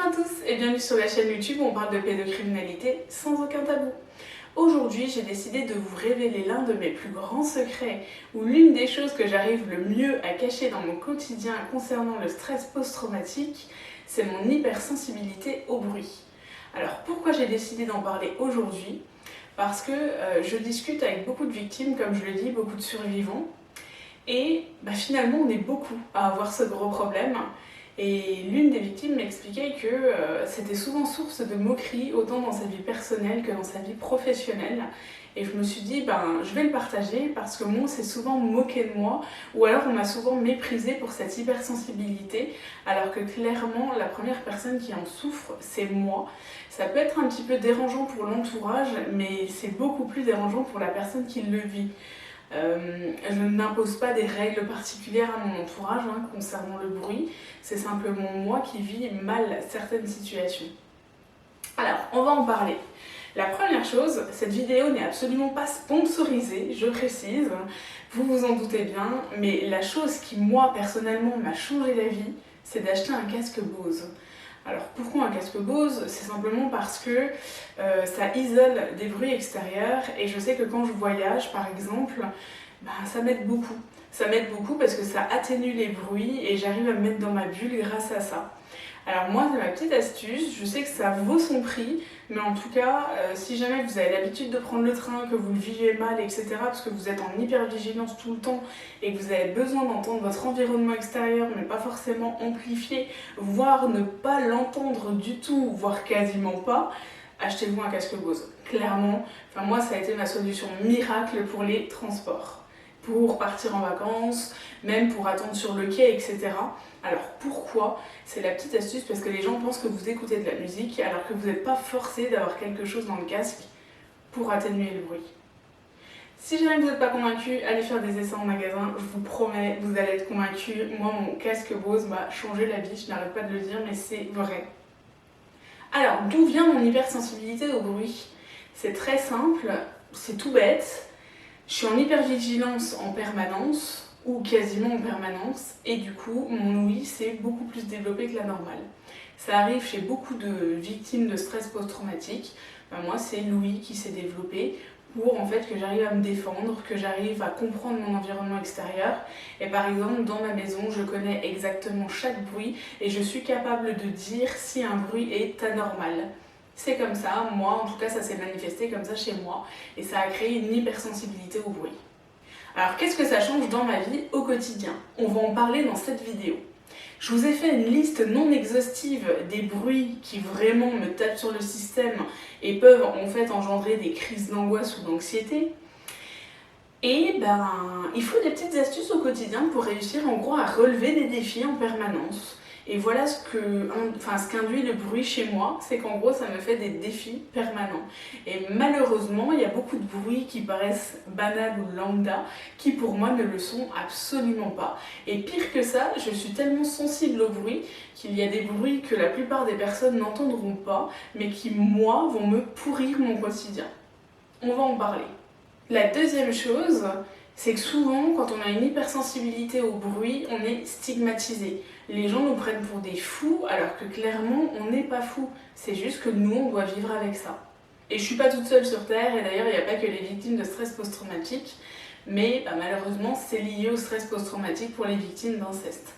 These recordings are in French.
à tous et bienvenue sur la chaîne YouTube où on parle de pédocriminalité sans aucun tabou. Aujourd'hui, j'ai décidé de vous révéler l'un de mes plus grands secrets ou l'une des choses que j'arrive le mieux à cacher dans mon quotidien concernant le stress post-traumatique, c'est mon hypersensibilité au bruit. Alors pourquoi j'ai décidé d'en parler aujourd'hui? Parce que je discute avec beaucoup de victimes, comme je le dis, beaucoup de survivants. Et finalement, on est beaucoup à avoir ce gros problème. Et l'une des victimes m'expliquait que c'était souvent source de moqueries, autant dans sa vie personnelle que dans sa vie professionnelle. Et je me suis dit, je vais le partager parce que moi, on s'est souvent moqué de moi, ou alors on m'a souvent méprisée pour cette hypersensibilité, alors que clairement, la première personne qui en souffre, c'est moi. Ça peut être un petit peu dérangeant pour l'entourage, mais c'est beaucoup plus dérangeant pour la personne qui le vit. Je n'impose pas des règles particulières à mon entourage concernant le bruit, c'est simplement moi qui vis mal certaines situations. Alors, on va en parler. La première chose, cette vidéo n'est absolument pas sponsorisée, je précise, vous vous en doutez bien, mais la chose qui, moi, personnellement, m'a changé la vie, c'est d'acheter un casque Bose. Alors pourquoi un casque Bose? C'est simplement parce que ça isole des bruits extérieurs et je sais que quand je voyage par exemple, ça m'aide beaucoup. Ça m'aide beaucoup parce que ça atténue les bruits et j'arrive à me mettre dans ma bulle grâce à ça. Alors moi, c'est ma petite astuce, je sais que ça vaut son prix, mais en tout cas, si jamais vous avez l'habitude de prendre le train, que vous le vivez mal, etc., parce que vous êtes en hypervigilance tout le temps et que vous avez besoin d'entendre votre environnement extérieur, mais pas forcément amplifié, voire ne pas l'entendre du tout, voire quasiment pas, achetez-vous un casque Bose. Clairement, moi, ça a été ma solution miracle pour les transports. Pour partir en vacances, même pour attendre sur le quai, etc. Alors pourquoi? C'est la petite astuce parce que les gens pensent que vous écoutez de la musique alors que vous n'êtes pas forcé d'avoir quelque chose dans le casque pour atténuer le bruit. Si jamais vous n'êtes pas convaincu, allez faire des essais en magasin, je vous promets, vous allez être convaincu. Moi, mon casque Bose m'a changé la vie, je n'arrête pas de le dire, mais c'est vrai. Alors, d'où vient mon hypersensibilité au bruit? C'est très simple, c'est tout bête. Je suis en hypervigilance en permanence, ou quasiment en permanence, et du coup, mon ouïe s'est beaucoup plus développé que la normale. Ça arrive chez beaucoup de victimes de stress post-traumatique. Moi, c'est l'ouïe qui s'est développée pour en fait que j'arrive à me défendre, que j'arrive à comprendre mon environnement extérieur. Et par exemple, dans ma maison, je connais exactement chaque bruit et je suis capable de dire si un bruit est anormal. C'est comme ça, moi en tout cas ça s'est manifesté comme ça chez moi et ça a créé une hypersensibilité au bruit. Alors qu'est-ce que ça change dans ma vie au quotidien? On va en parler dans cette vidéo. Je vous ai fait une liste non exhaustive des bruits qui vraiment me tapent sur le système et peuvent en fait engendrer des crises d'angoisse ou d'anxiété. Et il faut des petites astuces au quotidien pour réussir en gros à relever des défis en permanence. Et voilà ce qu'induit le bruit chez moi, c'est qu'en gros ça me fait des défis permanents. Et malheureusement, il y a beaucoup de bruits qui paraissent banals ou lambda, qui pour moi ne le sont absolument pas. Et pire que ça, je suis tellement sensible au bruit qu'il y a des bruits que la plupart des personnes n'entendront pas, mais qui moi vont me pourrir mon quotidien. On va en parler. La deuxième chose, c'est que souvent, quand on a une hypersensibilité au bruit, on est stigmatisé. Les gens nous prennent pour des fous, alors que clairement, on n'est pas fous. C'est juste que nous, on doit vivre avec ça. Et je suis pas toute seule sur Terre, et d'ailleurs, il n'y a pas que les victimes de stress post-traumatique, mais malheureusement, c'est lié au stress post-traumatique pour les victimes d'inceste.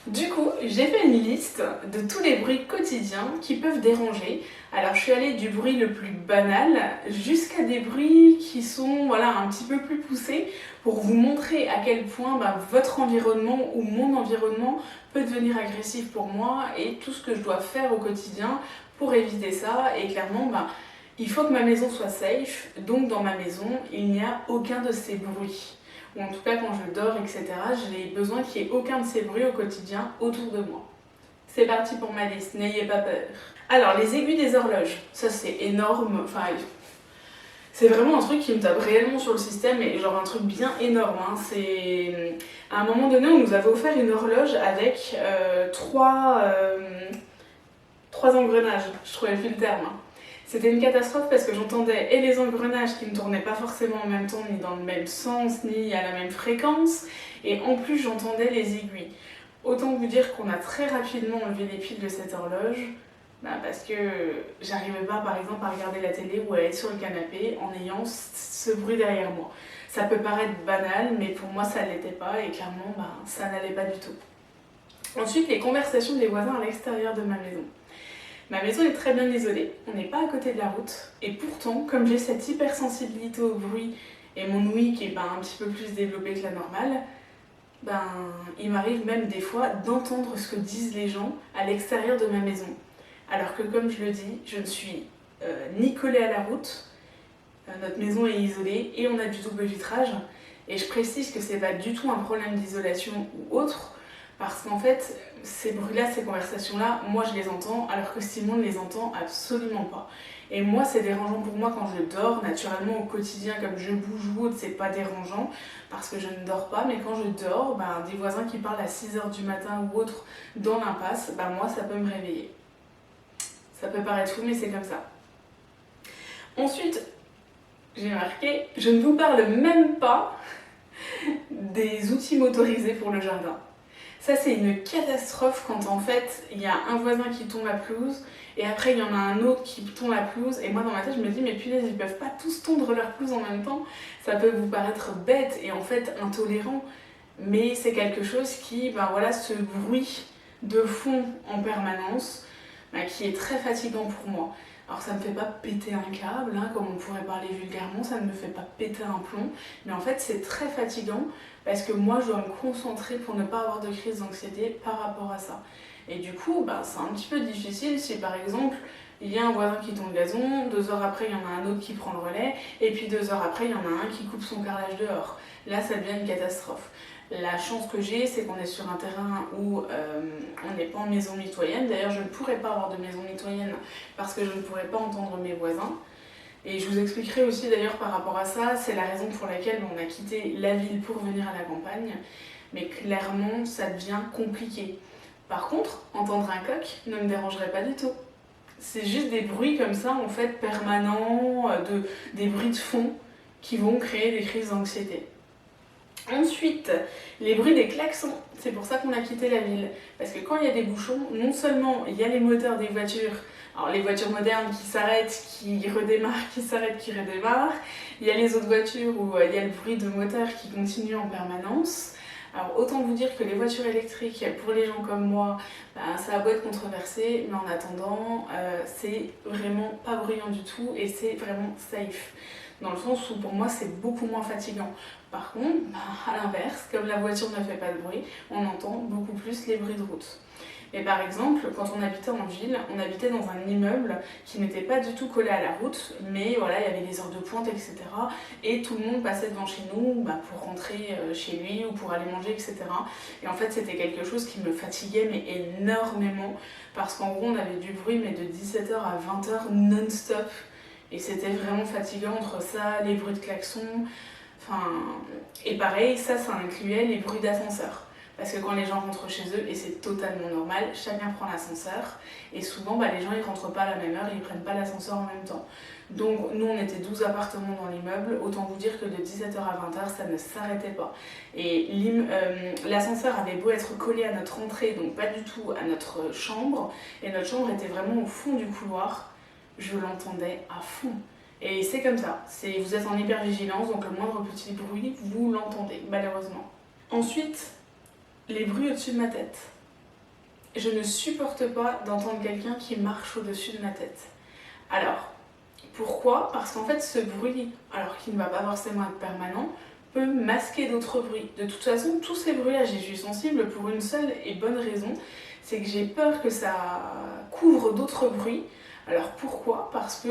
Du coup, j'ai fait une liste de tous les bruits quotidiens qui peuvent déranger. Alors je suis allée du bruit le plus banal jusqu'à des bruits qui sont un petit peu plus poussés pour vous montrer à quel point votre environnement ou mon environnement peut devenir agressif pour moi et tout ce que je dois faire au quotidien pour éviter ça. Et clairement, il faut que ma maison soit safe, donc dans ma maison, il n'y a aucun de ces bruits. Ou en tout cas quand je dors, etc., j'ai besoin qu'il n'y ait aucun de ces bruits au quotidien autour de moi. C'est parti pour ma liste, n'ayez pas peur. Alors, les aiguilles des horloges, ça c'est énorme, c'est vraiment un truc qui me tape réellement sur le système, et genre un truc bien énorme. C'est... À un moment donné, on nous avait offert une horloge avec trois engrenages, je trouvais plus le terme. C'était une catastrophe parce que j'entendais et les engrenages qui ne tournaient pas forcément en même temps, ni dans le même sens, ni à la même fréquence, et en plus j'entendais les aiguilles. Autant vous dire qu'on a très rapidement enlevé les piles de cette horloge. Parce que j'arrivais pas par exemple à regarder la télé ou à être sur le canapé en ayant ce bruit derrière moi. Ça peut paraître banal, mais pour moi ça l'était pas et clairement ça n'allait pas du tout. Ensuite, les conversations des voisins à l'extérieur de ma maison. Ma maison est très bien isolée, on n'est pas à côté de la route, et pourtant, comme j'ai cette hypersensibilité au bruit et mon ouïe qui est un petit peu plus développée que la normale, il m'arrive même des fois d'entendre ce que disent les gens à l'extérieur de ma maison. Alors que comme je le dis, je ne suis ni collée à la route, notre maison est isolée et on a du double vitrage, et je précise que c'est pas du tout un problème d'isolation ou autre, parce qu'en fait, ces bruits-là, ces conversations-là, moi je les entends, alors que Simon ne les entend absolument pas. Et moi, c'est dérangeant pour moi quand je dors. Naturellement, au quotidien, comme je bouge ou autre, c'est pas dérangeant, parce que je ne dors pas. Mais quand je dors, des voisins qui parlent à 6h du matin ou autre dans l'impasse, moi, ça peut me réveiller. Ça peut paraître fou, mais c'est comme ça. Ensuite, j'ai marqué, je ne vous parle même pas des outils motorisés pour le jardin. Ça, c'est une catastrophe quand en fait il y a un voisin qui tond la pelouse et après il y en a un autre qui tond la pelouse, et moi dans ma tête je me dis mais punaise, ils peuvent pas tous tondre leur pelouse en même temps. Ça peut vous paraître bête et en fait intolérant, mais c'est quelque chose qui, ce bruit de fond en permanence, qui est très fatigant pour moi. Alors ça me fait pas péter un câble, comme on pourrait parler vulgairement, ça ne me fait pas péter un plomb, mais en fait c'est très fatigant parce que moi je dois me concentrer pour ne pas avoir de crise d'anxiété par rapport à ça. Et du coup, c'est un petit peu difficile si par exemple il y a un voisin qui tond le gazon, 2 heures après il y en a un autre qui prend le relais, et puis 2 heures après il y en a un qui coupe son carrelage dehors. Là ça devient une catastrophe. La chance que j'ai, c'est qu'on est sur un terrain où on n'est pas en maison mitoyenne. D'ailleurs, je ne pourrais pas avoir de maison mitoyenne parce que je ne pourrais pas entendre mes voisins. Et je vous expliquerai aussi d'ailleurs par rapport à ça, c'est la raison pour laquelle on a quitté la ville pour venir à la campagne. Mais clairement, ça devient compliqué. Par contre, entendre un coq ne me dérangerait pas du tout. C'est juste des bruits comme ça, en fait, permanents, des bruits de fond qui vont créer des crises d'anxiété. Ensuite, les bruits des klaxons, c'est pour ça qu'on a quitté la ville. Parce que quand il y a des bouchons, non seulement il y a les moteurs des voitures, alors les voitures modernes qui s'arrêtent, qui redémarrent, qui s'arrêtent, qui redémarrent, il y a les autres voitures où il y a le bruit de moteur qui continue en permanence. Alors autant vous dire que les voitures électriques, pour les gens comme moi, ça a beau être controversé, mais en attendant, c'est vraiment pas bruyant du tout et c'est vraiment safe. Dans le sens où pour moi c'est beaucoup moins fatigant. Par contre, à l'inverse, comme la voiture ne fait pas de bruit, on entend beaucoup plus les bruits de route. Et par exemple, quand on habitait en ville, on habitait dans un immeuble qui n'était pas du tout collé à la route, mais voilà, il y avait les heures de pointe, etc. Et tout le monde passait devant chez nous pour rentrer chez lui ou pour aller manger, etc. Et en fait, c'était quelque chose qui me fatiguait mais énormément, parce qu'en gros, on avait du bruit mais de 17h à 20h non-stop. Et c'était vraiment fatigant entre ça, les bruits de klaxons, et pareil, ça incluait les bruits d'ascenseur. Parce que quand les gens rentrent chez eux, et c'est totalement normal, chacun prend l'ascenseur, et souvent les gens ils rentrent pas à la même heure, ils prennent pas l'ascenseur en même temps. Donc nous on était 12 appartements dans l'immeuble, autant vous dire que de 17h à 20h ça ne s'arrêtait pas. Et l'ascenseur avait beau être collé à notre entrée, donc pas du tout à notre chambre, et notre chambre était vraiment au fond du couloir, je l'entendais à fond. Et c'est comme ça, vous êtes en hypervigilance, donc le moindre petit bruit, vous l'entendez, malheureusement. Ensuite, les bruits au-dessus de ma tête. Je ne supporte pas d'entendre quelqu'un qui marche au-dessus de ma tête. Alors, pourquoi ? Parce qu'en fait, ce bruit, alors qu'il ne va pas forcément être permanent, peut masquer d'autres bruits. De toute façon, tous ces bruits-là, j'y suis sensible pour une seule et bonne raison, c'est que j'ai peur que ça couvre d'autres bruits. Alors pourquoi ? Parce que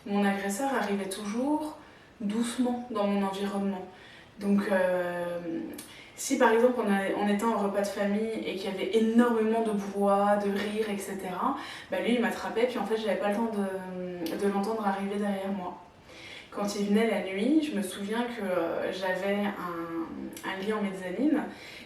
mon agresseur arrivait toujours doucement dans mon environnement. Donc si par exemple on était en repas de famille et qu'il y avait énormément de brouhaha, de rire, etc., lui il m'attrapait, puis en fait j'avais pas le temps de l'entendre arriver derrière moi. Quand il venait la nuit, je me souviens que j'avais un lit en mezzanine.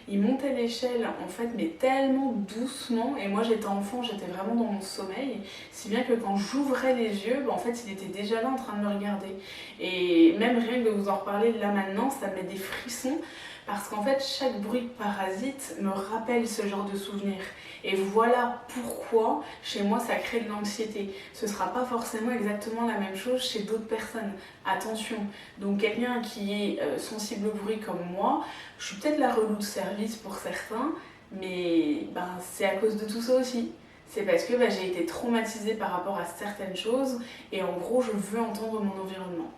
Il montait l'échelle en fait mais tellement doucement, et moi j'étais enfant, j'étais vraiment dans mon sommeil, si bien que quand j'ouvrais les yeux, en fait il était déjà là en train de me regarder. Et même rien que de vous en reparler là maintenant, ça me met des frissons, parce qu'en fait chaque bruit parasite me rappelle ce genre de souvenir. Et voilà pourquoi chez moi ça crée de l'anxiété. Ce sera pas forcément exactement la même chose chez d'autres personnes. Attention, donc quelqu'un qui est sensible au bruit comme moi, je suis peut-être la relou de service pour certains, mais c'est à cause de tout ça aussi. C'est parce que j'ai été traumatisée par rapport à certaines choses et en gros je veux entendre mon environnement.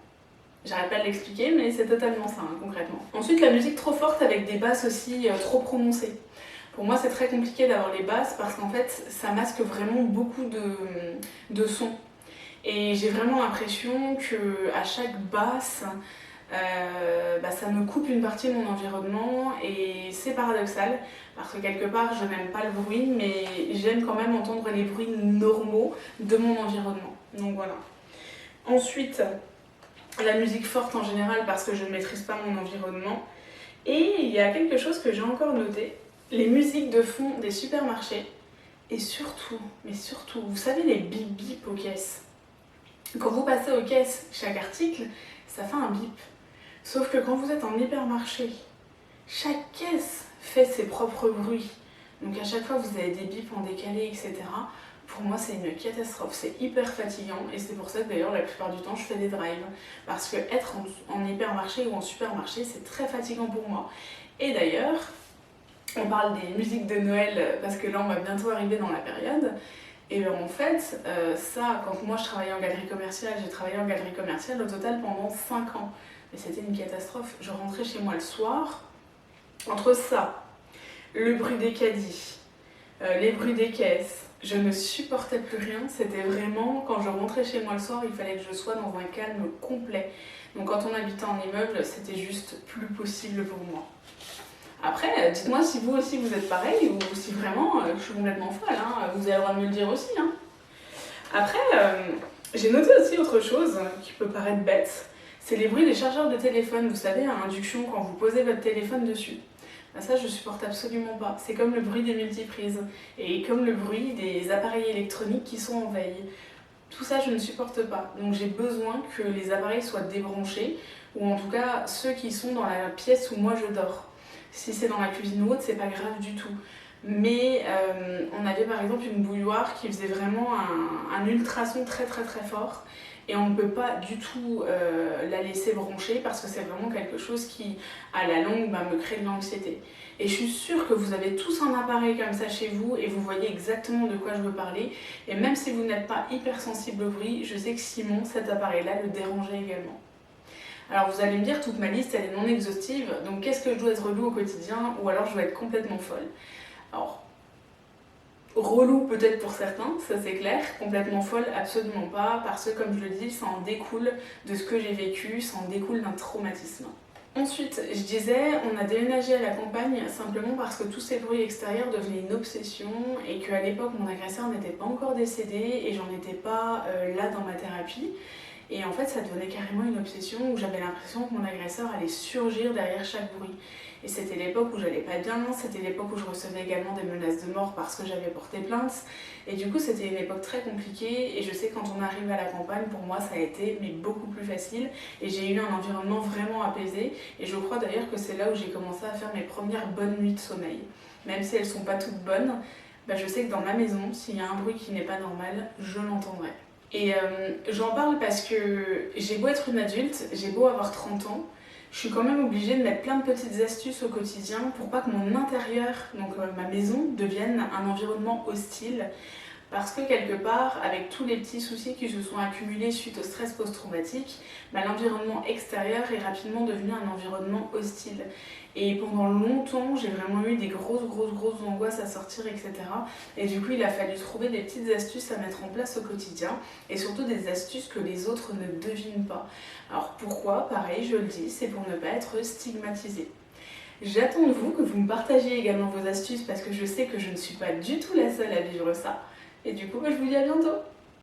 J'arrête pas de l'expliquer, mais c'est totalement ça, concrètement. Ensuite, la musique trop forte avec des basses aussi trop prononcées. Pour moi, c'est très compliqué d'avoir les basses parce qu'en fait, ça masque vraiment beaucoup de sons. Et j'ai vraiment l'impression qu'à chaque basse, ça me coupe une partie de mon environnement et c'est paradoxal parce que quelque part, je n'aime pas le bruit, mais j'aime quand même entendre les bruits normaux de mon environnement. Donc voilà. Ensuite, la musique forte en général parce que je ne maîtrise pas mon environnement. Et il y a quelque chose que j'ai encore noté, les musiques de fond des supermarchés. Et surtout, vous savez les bip bip aux caisses. Quand vous passez aux caisses, chaque article, ça fait un bip. Sauf que quand vous êtes en hypermarché, chaque caisse fait ses propres bruits. Donc à chaque fois vous avez des bips en décalé, etc. Pour moi, c'est une catastrophe, c'est hyper fatigant et c'est pour ça que d'ailleurs la plupart du temps je fais des drives. Parce que être en hypermarché ou en supermarché, c'est très fatigant pour moi. Et d'ailleurs, on parle des musiques de Noël parce que là on va bientôt arriver dans la période. Et bien en fait, ça, quand moi je travaillais en galerie commerciale, j'ai travaillé en galerie commerciale au total pendant 5 ans. Mais c'était une catastrophe. Je rentrais chez moi le soir, entre ça, le bruit des caddies, les bruits des caisses, je ne supportais plus rien. C'était vraiment, quand je rentrais chez moi le soir, il fallait que je sois dans un calme complet. Donc quand on habitait en immeuble, c'était juste plus possible pour moi. Après, dites-moi si vous aussi vous êtes pareil ou si vraiment je suis complètement folle, hein. Vous avez le droit de me le dire aussi. Hein. Après, j'ai noté aussi autre chose qui peut paraître bête, c'est les bruits des chargeurs de téléphone, vous savez, à induction quand vous posez votre téléphone dessus. Ça, je supporte absolument pas. C'est comme le bruit des multiprises et comme le bruit des appareils électroniques qui sont en veille. Tout ça, je ne supporte pas. Donc j'ai besoin que les appareils soient débranchés ou en tout cas ceux qui sont dans la pièce où moi je dors. Si c'est dans la cuisine ou autre, c'est pas grave du tout. Mais on avait par exemple une bouilloire qui faisait vraiment un ultrason très très très fort et on ne peut pas du tout la laisser brancher parce que c'est vraiment quelque chose qui à la longue me crée de l'anxiété. Et je suis sûre que vous avez tous un appareil comme ça chez vous et vous voyez exactement de quoi je veux parler. Et même si vous n'êtes pas hyper sensible au bruit, je sais que Simon, cet appareil-là, le dérangeait également. Alors vous allez me dire, toute ma liste elle est non exhaustive, donc qu'est-ce que je dois être relou au quotidien ou alors je dois être complètement folle? Alors, relou peut-être pour certains, ça c'est clair, complètement folle absolument pas, parce que comme je le dis, ça en découle de ce que j'ai vécu, ça en découle d'un traumatisme. Ensuite, je disais, on a déménagé à la campagne simplement parce que tous ces bruits extérieurs devenaient une obsession et qu'à l'époque mon agresseur n'était pas encore décédé et j'en étais pas là dans ma thérapie. Et en fait, ça devenait carrément une obsession où j'avais l'impression que mon agresseur allait surgir derrière chaque bruit. Et c'était l'époque où j'allais pas bien, c'était l'époque où je recevais également des menaces de mort parce que j'avais porté plainte. Et du coup, c'était une époque très compliquée. Et je sais que quand on arrive à la campagne, pour moi, ça a été beaucoup plus facile. Et j'ai eu un environnement vraiment apaisé. Et je crois d'ailleurs que c'est là où j'ai commencé à faire mes premières bonnes nuits de sommeil. Même si elles sont pas toutes bonnes, je sais que dans ma maison, s'il y a un bruit qui n'est pas normal, je l'entendrai. Et j'en parle parce que j'ai beau être une adulte, j'ai beau avoir 30 ans, je suis quand même obligée de mettre plein de petites astuces au quotidien pour pas que mon intérieur, donc ma maison, devienne un environnement hostile. Parce que quelque part, avec tous les petits soucis qui se sont accumulés suite au stress post-traumatique, l'environnement extérieur est rapidement devenu un environnement hostile. Et pendant longtemps, j'ai vraiment eu des grosses angoisses à sortir, etc. Et du coup, il a fallu trouver des petites astuces à mettre en place au quotidien et surtout des astuces que les autres ne devinent pas. Alors pourquoi? Pareil, je le dis, c'est pour ne pas être stigmatisé. J'attends de vous que vous me partagiez également vos astuces parce que je sais que je ne suis pas du tout la seule à vivre ça. Et du coup, je vous dis à bientôt!